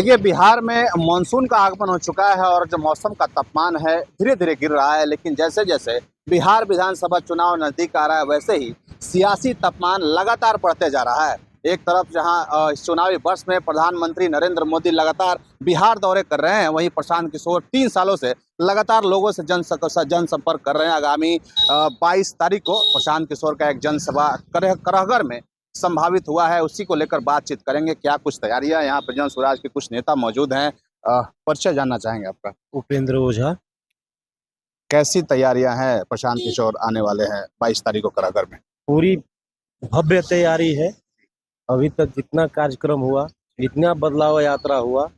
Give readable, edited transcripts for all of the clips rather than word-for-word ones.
देखिए, बिहार में मानसून का आगमन हो चुका है और जो मौसम का तापमान है धीरे धीरे गिर रहा है। लेकिन जैसे जैसे बिहार विधानसभा चुनाव नजदीक आ रहा है, वैसे ही सियासी तापमान लगातार बढ़ते जा रहा है। एक तरफ जहां इस चुनावी वर्ष में प्रधानमंत्री नरेंद्र मोदी लगातार बिहार दौरे कर रहे हैं, वहीं प्रशांत किशोर 3 सालों से लगातार लोगों से जनसंपर्क कर रहे हैं। आगामी 22 तारीख को प्रशांत किशोर का एक जनसभा करहगर में संभावित हुआ है, उसी को लेकर बातचीत करेंगे। क्या कुछ तैयारियां, यहाँ पर जन स्वराज के कुछ नेता मौजूद हैं। परिचय जानना चाहेंगे आपका। उपेंद्र ओझा। कैसी तैयारियां हैं? प्रशांत किशोर आने वाले हैं 22 तारीख को करहगर में। पूरी भव्य तैयारी है। अभी तक जितना कार्यक्रम हुआ, जितना बदलाव यात्रा हुआ,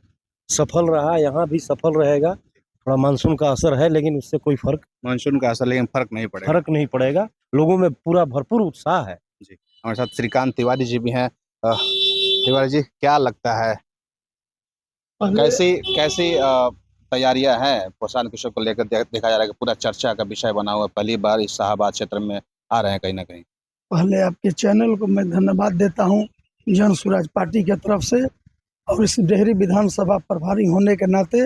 सफल रहा। यहाँ भी सफल रहेगा। थोड़ा मानसून का असर है, लेकिन उससे कोई मानसून का असर, लेकिन फर्क नहीं पड़ेगा। लोगों में पूरा भरपूर उत्साह है। जी, हमारे साथ श्रीकांत तिवारी जी भी हैं। तिवारी जी, क्या लगता है कैसी कैसी तैयारियां हैं प्रशांत किशोर को लेकर? देखा जा रहा है कि पूरा चर्चा का विषय बना हुआ है। पहली बार इस शाहाबाद क्षेत्र में आ रहे हैं कहीं ना कहीं। पहले आपके चैनल को मैं धन्यवाद देता हूं जन स्वराज पार्टी की तरफ से, और इस डेहरी विधानसभा प्रभारी होने के नाते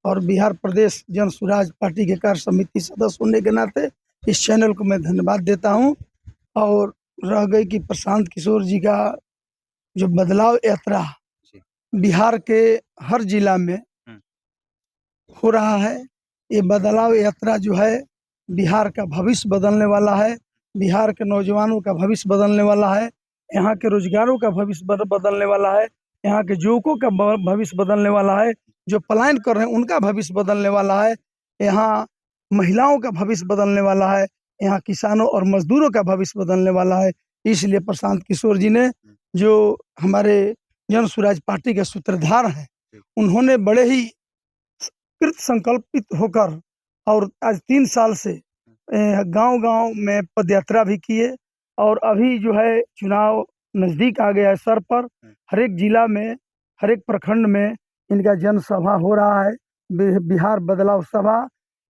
और बिहार प्रदेश जन स्वराज पार्टी के कार्य समिति सदस्य होने के नाते इस चैनल को मैं धन्यवाद देता हूं। और रह गई कि प्रशांत किशोर जी का जो बदलाव यात्रा बिहार के हर जिला में हो रहा है, ये बदलाव यात्रा जो है बिहार का भविष्य बदलने वाला है। बिहार के नौजवानों का भविष्य बदलने वाला है। यहाँ के रोजगारों का भविष्य बदलने वाला है। यहाँ के युवकों का भविष्य बदलने वाला है। जो पलायन कर रहे हैं उनका भविष्य बदलने वाला है। यहाँ महिलाओं का भविष्य बदलने वाला है। यहाँ किसानों और मजदूरों का भविष्य बदलने वाला है। इसलिए प्रशांत किशोर जी ने, जो हमारे जन स्वराज पार्टी के सूत्रधार हैं, उन्होंने बड़े ही कृत संकल्पित होकर और आज 3 साल से गांव-गांव में पदयात्रा भी किए। और अभी जो है चुनाव नजदीक आ गया है सर पर, हर एक जिला में, हर एक प्रखंड में इनका जनसभा हो रहा है। बिहार बदलाव सभा,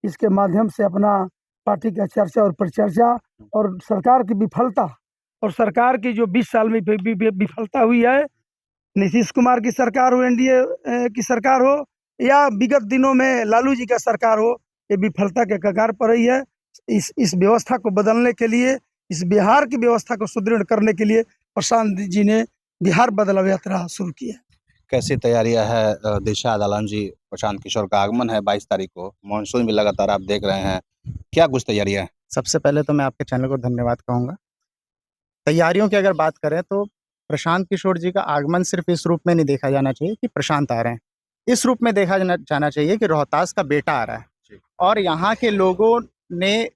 इसके माध्यम से अपना पार्टी का चर्चा और परिचर्चा और सरकार की विफलता, और सरकार की जो 20 साल में विफलता हुई है, नीतीश कुमार की सरकार हो, एनडीए की सरकार हो, या विगत दिनों में लालू जी का सरकार हो, ये विफलता के कगार पर रही है। इस व्यवस्था को बदलने के लिए, इस बिहार की व्यवस्था को सुदृढ़ करने के लिए प्रशांत जी ने बिहार बदलाव यात्रा शुरू की है। कैसी तैयारियां है दिलशाद आलम जी? प्रशांत किशोर का आगमन है 22 तारीख को, मानसून भी लगातार आप देख रहे हैं, क्या कुछ तैयारियां हैं? सबसे पहले तो मैं आपके चैनल को धन्यवाद कहूँगा। तैयारियों की अगर बात करें तो प्रशांत किशोर जी का आगमन सिर्फ इस रूप में नहीं देखा जाना चाहिए कि प्रशांत आ रहे हैं। इस रूप में देखा जाना चाहिए कि रोहतास का बेटा आ रहा है, और यहाँ के लोगों ने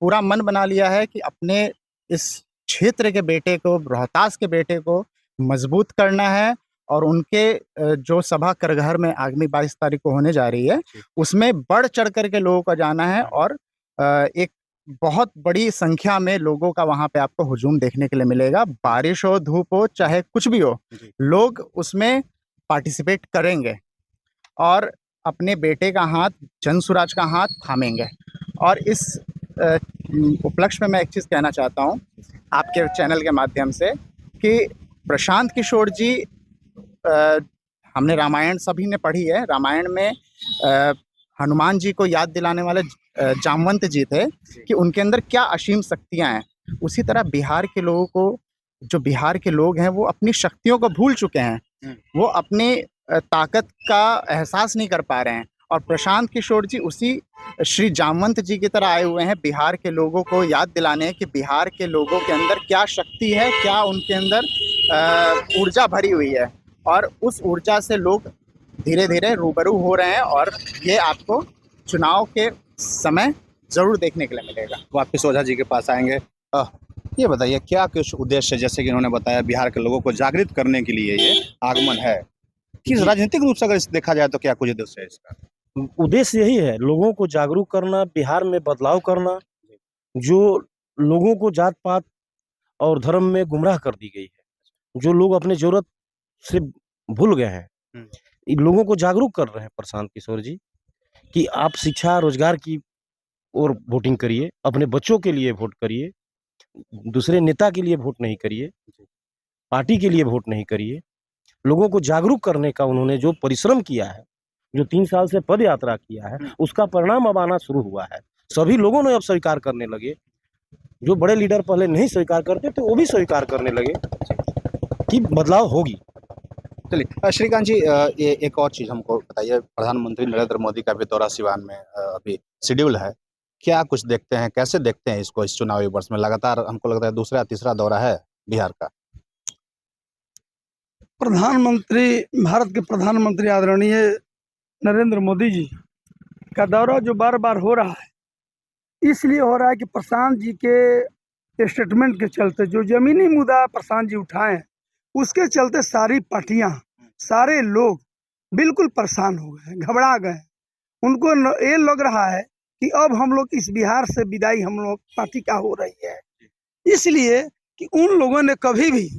पूरा मन बना लिया है कि अपने इस क्षेत्र के बेटे को, रोहतास के बेटे को मजबूत करना है। और उनके जो सभा करगहर में आगामी 22 तारीख को होने जा रही है, उसमें बढ़ चढ़ करके लोगों का जाना है। और एक बहुत बड़ी संख्या में लोगों का वहाँ पे आपको हुजूम देखने के लिए मिलेगा। बारिश हो, धूप हो, चाहे कुछ भी हो, लोग उसमें पार्टिसिपेट करेंगे और अपने बेटे का हाथ, जन स्वराज का हाथ थामेंगे। और इस उपलक्ष्य में मैं एक चीज़ कहना चाहता हूँ आपके चैनल के माध्यम से कि प्रशांत किशोर जी, हमने रामायण सभी ने पढ़ी है। रामायण में हनुमान जी को याद दिलाने वाले जामवंत जी थे कि उनके अंदर क्या असीम शक्तियां हैं। उसी तरह बिहार के लोगों को, जो बिहार के लोग हैं, वो अपनी शक्तियों को भूल चुके हैं। वो अपनी ताकत का एहसास नहीं कर पा रहे हैं। और प्रशांत किशोर जी उसी श्री जामवंत जी की तरह आए हुए हैं, बिहार के लोगों को याद दिलाने कि बिहार के लोगों के अंदर क्या शक्ति है, क्या उनके अंदर ऊर्जा भरी हुई है। और उस ऊर्जा से लोग धीरे धीरे रूबरू हो रहे हैं, और ये आपको चुनाव के समय जरूर देखने के लिए मिलेगा। वापिस ओझा जी के पास आएंगे। ये बताइए, क्या कुछ उद्देश्य, जैसे कि इन्होंने बताया बिहार के लोगों को जागृत करने के लिए ये आगमन है, किस राजनीतिक रूप से अगर देखा जाए तो क्या कुछ उद्देश्य है इसका? उद्देश्य यही है, लोगों को जागरूक करना, बिहार में बदलाव करना। जो लोगों को जात पात और धर्म में गुमराह कर दी गई है, जो लोग अपने जरूरत से भूल गए हैं, इन लोगों को जागरूक कर रहे हैं प्रशांत किशोर जी कि आप शिक्षा, रोजगार की ओर वोटिंग करिए, अपने बच्चों के लिए वोट करिए, दूसरे नेता के लिए वोट नहीं करिए, पार्टी के लिए वोट नहीं करिए। लोगों को जागरूक करने का उन्होंने जो परिश्रम किया है, जो 3 साल से पद यात्रा किया है, उसका परिणाम अब आना शुरू हुआ है। सभी लोगों ने अब स्वीकार करने लगे। जो बड़े लीडर पहले नहीं स्वीकार करते थे, वो भी स्वीकार करने लगे कि बदलाव होगी। चलिए श्रीकांत जी, ये एक और चीज़ हमको बताइए। प्रधानमंत्री नरेंद्र मोदी का भी दौरा सिवान में अभी शेड्यूल है। क्या कुछ देखते हैं, कैसे देखते हैं इसको इस चुनावी वर्ष में? लगातार हमको लगता है दूसरा तीसरा दौरा है बिहार का। प्रधानमंत्री, भारत के प्रधानमंत्री आदरणीय नरेंद्र मोदी जी का दौरा जो बार बार हो रहा है, इसलिए हो रहा है कि प्रशांत जी के स्टेटमेंट के चलते जो जमीनी मुद्दा प्रशांत जी उठाए हैं, उसके चलते सारी पार्टियां, सारे लोग बिल्कुल परेशान हो गए, घबरा गए। उनको ये लग रहा है कि अब हम लोग इस बिहार से विदाई हम लोग पार्टी का हो रही है, इसलिए कि उन लोगों ने कभी भी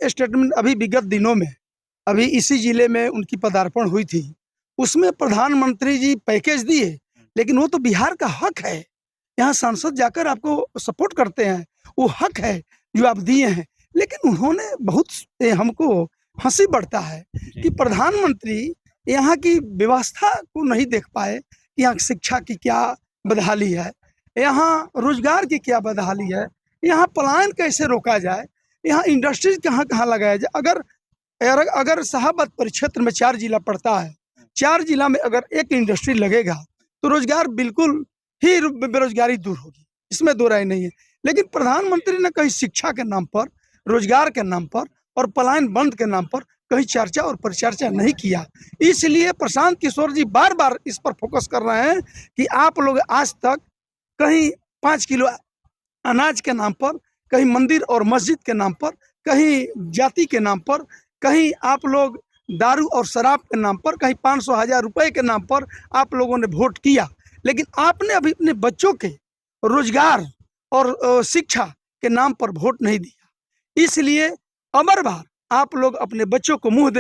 स्टेटमेंट, अभी विगत दिनों में, अभी इसी जिले में उनकी पदार्पण हुई थी, उसमें प्रधानमंत्री जी पैकेज दिए, लेकिन वो तो बिहार का हक है। यहाँ सांसद जाकर आपको सपोर्ट करते हैं, वो हक है जो आप दिए हैं। लेकिन उन्होंने बहुत, हमको हंसी बढ़ता है कि प्रधानमंत्री यहाँ की व्यवस्था को नहीं देख पाए। यहाँ शिक्षा की क्या बदहाली है, यहाँ रोजगार की क्या बदहाली है, यहाँ पलायन कैसे रोका जाए, यहाँ इंडस्ट्रीज कहाँ लगाया जाए। अगर शाहबाद परिक्षेत्र में 4 जिला पड़ता है, 4 जिला में अगर एक इंडस्ट्री लगेगा तो रोजगार बिल्कुल ही बेरोजगारी दूर होगी, इसमें दो राय नहीं है। लेकिन प्रधानमंत्री ने कहीं शिक्षा के नाम पर, रोजगार के नाम पर और पलायन बंद के नाम पर कहीं चर्चा और परिचर्चा नहीं किया। इसलिए प्रशांत किशोर जी बार बार इस पर फोकस कर रहे हैं कि आप लोग आज तक कहीं 5 किलो अनाज के नाम पर, कहीं मंदिर और मस्जिद के नाम पर, कहीं जाति के नाम पर, कहीं आप लोग दारू और शराब के नाम पर, कहीं 500,000 रुपए के नाम पर आप लोगों ने वोट किया। लेकिन आपने अभी अपने बच्चों के रोजगार और शिक्षा के नाम पर वोट नहीं दिया। इसलिए अमर बार आप लोग अपने बच्चों को मुंह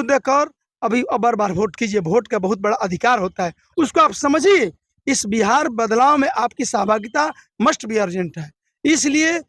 देखकर अभी अबर बार वोट कीजिए। वोट का बहुत बड़ा अधिकार होता है, उसको आप समझिए। इस बिहार बदलाव में आपकी सहभागिता मस्ट बी अर्जेंट है। इसलिए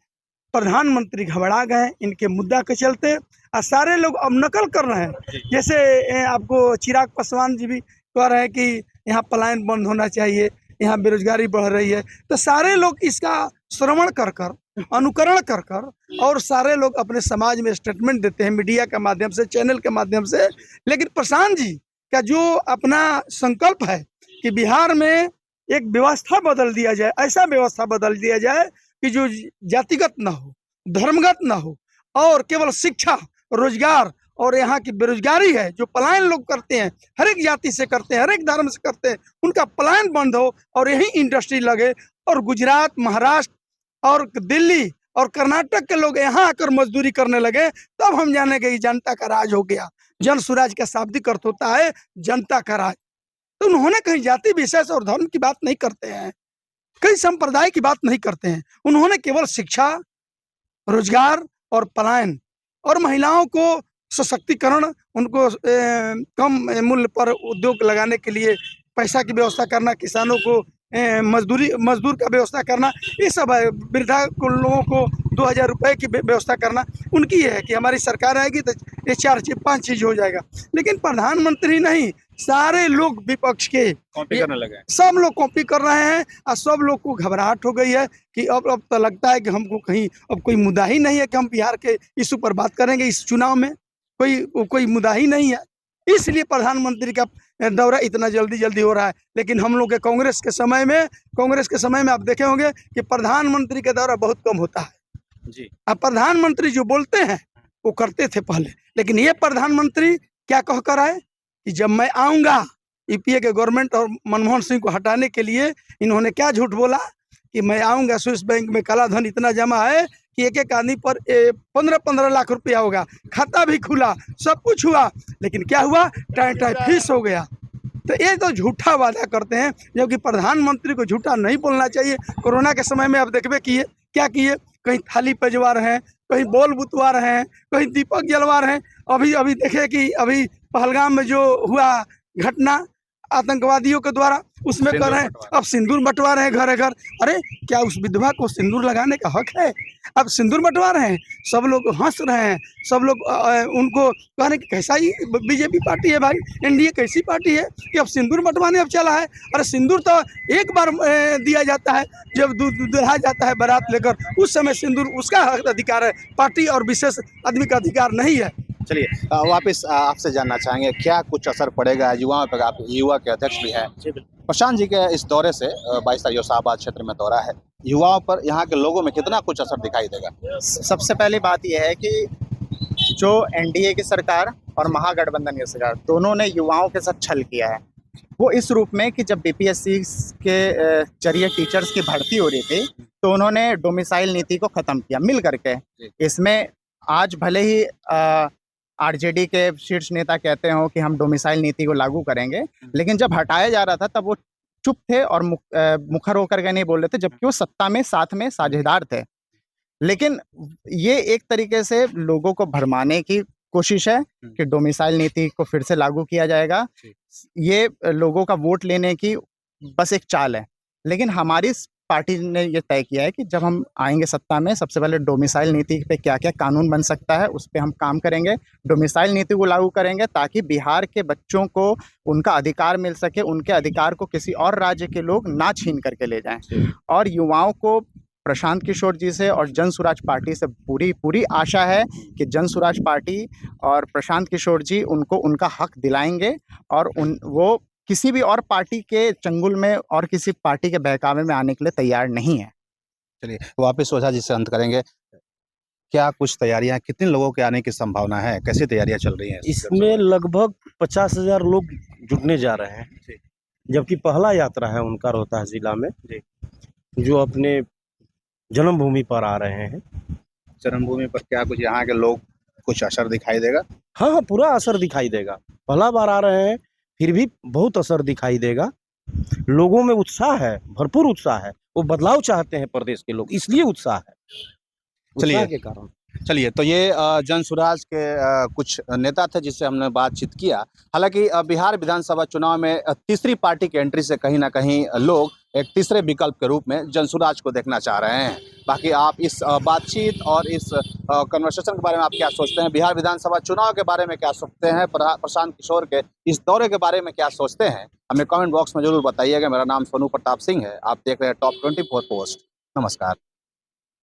प्रधानमंत्री घबरा गए इनके मुद्दा के चलते, और सारे लोग अब नकल कर रहे हैं। जैसे आपको चिराग पासवान जी भी कह रहे हैं कि यहाँ पलायन बंद होना चाहिए, यहाँ बेरोजगारी बढ़ रही है, तो सारे लोग इसका श्रवण कर अनुकरण कर और सारे लोग अपने समाज में स्टेटमेंट देते हैं, मीडिया के माध्यम से, चैनल के माध्यम से। लेकिन प्रशांत जी का जो अपना संकल्प है कि बिहार में एक व्यवस्था बदल दिया जाए, ऐसा व्यवस्था बदल दिया जाए कि जो जातिगत ना हो, धर्मगत ना हो, और केवल शिक्षा, रोजगार और यहाँ की बेरोजगारी है जो पलायन लोग करते हैं, हर एक जाति से करते हैं, हर एक धर्म से करते हैं, उनका पलायन बंद हो और यही इंडस्ट्री लगे और गुजरात, महाराष्ट्र और दिल्ली और कर्नाटक के लोग यहाँ आकर मजदूरी करने लगे, तब हम जानेंगे कि जनता का राज हो गया। जन सुराज का शाब्दिक अर्थ होता है जनता का राज। तो उन्होंने कहीं जाति विशेष और धर्म की बात नहीं करते हैं, कई संप्रदाय की बात नहीं करते हैं। उन्होंने केवल शिक्षा, रोजगार और पलायन और महिलाओं को सशक्तिकरण, उनको कम मूल्य पर उद्योग लगाने के लिए पैसा की व्यवस्था करना, किसानों को मजदूर का व्यवस्था करना, ये सब है। वृद्धा को लोगों को 2,000 रुपए की व्यवस्था करना उनकी है कि हमारी सरकार आएगी तो ये 4-5 चीज हो जाएगा। लेकिन प्रधानमंत्री नहीं, सारे लोग विपक्ष के कॉपी करने लगे, सब लोग कॉपी कर रहे हैं और सब लोग को घबराहट हो गई है कि अब तो लगता है कि हमको कहीं अब कोई मुद्दा ही नहीं है कि हम बिहार के इशू पर बात करेंगे। इस चुनाव में कोई मुद्दा ही नहीं है, इसलिए प्रधानमंत्री का दौरा इतना जल्दी हो रहा है। लेकिन हम लोग के कांग्रेस के समय में आप देखे होंगे कि प्रधानमंत्री का दौरा बहुत कम होता है जी। अब प्रधानमंत्री जो बोलते हैं वो करते थे पहले, लेकिन ये प्रधानमंत्री क्या कह कर आए कि जब मैं आऊंगा, यूपीए के गवर्नमेंट और मनमोहन सिंह को हटाने के लिए इन्होंने क्या झूठ बोला कि मैं आऊंगा, स्विस बैंक में काला धन इतना जमा है कि एक आदमी पर 15-15 लाख रुपया होगा, खाता भी खुला, सब कुछ हुआ, लेकिन क्या हुआ, टाइम फीस हो गया। तो ये तो झूठा वादा करते हैं, जबकि प्रधानमंत्री को झूठा नहीं बोलना चाहिए। कोरोना के समय में आप देखबे किए क्या किए, कहीं थाली पजवा रहे हैं, कहीं बॉल बुतवा रहे हैं, कहीं दीपक जलवा रहे हैं। अभी देखे कि अभी पहलगाम में जो हुआ घटना, आतंकवादियों के द्वारा उसमें कर रहे हैं। अब सिंदूर बंटवा रहे हैं घरे घर। अरे क्या उस विधवा को सिंदूर लगाने का हक है? अब सिंदूर बंटवा रहे हैं, सब लोग हंस रहे हैं, सब लोग उनको कह रहे हैं कि कैसा ही बीजेपी पार्टी है भाई, एनडीए कैसी पार्टी है कि अब सिंदूर बंटवाने अब चला है। अरे सिंदूर तो एक बार दिया जाता है जब दुल्हा जाता है बारात लेकर, उस समय सिंदूर उसका अधिकार है, पार्टी और विशेष आदमी का अधिकार नहीं है। चलिए वापस आपसे जानना चाहेंगे क्या कुछ असर पड़ेगा युवाओं पर? आप युवा के अध्यक्ष भी हैं। प्रशांत जी के इस दौरे से 22 तारीख शाहबाद क्षेत्र में दौरा है, युवाओं पर, यहाँ के लोगों में कितना कुछ असर दिखाई देगा? सबसे पहली बात यह है कि जो एनडीए की सरकार और महागठबंधन की सरकार दोनों ने युवाओं के साथ छल किया है। वो इस रूप में कि जब बीपीएससी के जरिए टीचर्स की भर्ती हो रही थी तो उन्होंने डोमिसाइल नीति को ख़त्म किया मिल करके। इसमें आज भले ही आरजेडी के शीर्ष नेता कहते हो कि हम डोमिसाइल नीति को लागू करेंगे, लेकिन जब हटाया जा रहा था तब वो चुप थे और मुखर होकर के नहीं बोल रहे थे, जबकि वो सत्ता में साथ में साझेदार थे। लेकिन ये एक तरीके से लोगों को भरमाने की कोशिश है कि डोमिसाइल नीति को फिर से लागू किया जाएगा। ये लोगों का वोट लेने की बस एक चाल है। लेकिन हमारी पार्टी ने ये तय किया है कि जब हम आएंगे सत्ता में, सबसे पहले डोमिसाइल नीति पे क्या क्या कानून बन सकता है उस पे हम काम करेंगे। डोमिसाइल नीति को लागू करेंगे ताकि बिहार के बच्चों को उनका अधिकार मिल सके, उनके अधिकार को किसी और राज्य के लोग ना छीन करके ले जाएं। और युवाओं को प्रशांत किशोर जी से और जन स्वराज पार्टी से पूरी आशा है कि जन स्वराज पार्टी और प्रशांत किशोर जी उनको उनका हक दिलाएंगे और वो किसी भी और पार्टी के चंगुल में और किसी पार्टी के बहकावे में आने के लिए तैयार नहीं है। चलिए वापस ओझा जी से अंत करेंगे, क्या कुछ तैयारियां, कितने लोगों के आने की संभावना है, कैसी तैयारियां चल रही हैं? इसमें लगभग 50,000 लोग जुटने जा रहे हैं, जबकि पहला यात्रा है उनका रोहतास जिला में, जो अपने जन्मभूमि पर आ रहे हैं। जन्मभूमि पर क्या कुछ यहाँ के लोग कुछ असर दिखाई देगा? हाँ, पूरा असर दिखाई देगा। पहला बार आ रहे हैं, फिर भी बहुत असर दिखाई देगा। लोगों में उत्साह है, भरपूर उत्साह है। वो बदलाव चाहते हैं प्रदेश के लोग, इसलिए उत्साह है, उत्साह के कारण। चलिए, तो ये जन स्वराज के कुछ नेता थे जिससे हमने बातचीत किया। हालांकि बिहार विधानसभा चुनाव में तीसरी पार्टी की एंट्री से कहीं ना कहीं लोग एक तीसरे विकल्प के रूप में जन स्वराज को देखना चाह रहे हैं। बाकी आप इस बातचीत और इस कन्वर्सेशन के बारे में आप क्या सोचते हैं? बिहार विधानसभा चुनाव के बारे में क्या सोचते हैं? प्रशांत किशोर के इस दौरे के बारे में क्या सोचते हैं? हमें कमेंट बॉक्स में जरूर बताइएगा। मेरा नाम सोनू प्रताप सिंह है, आप देख रहे हैं टॉप 24 पोस्ट। नमस्कार।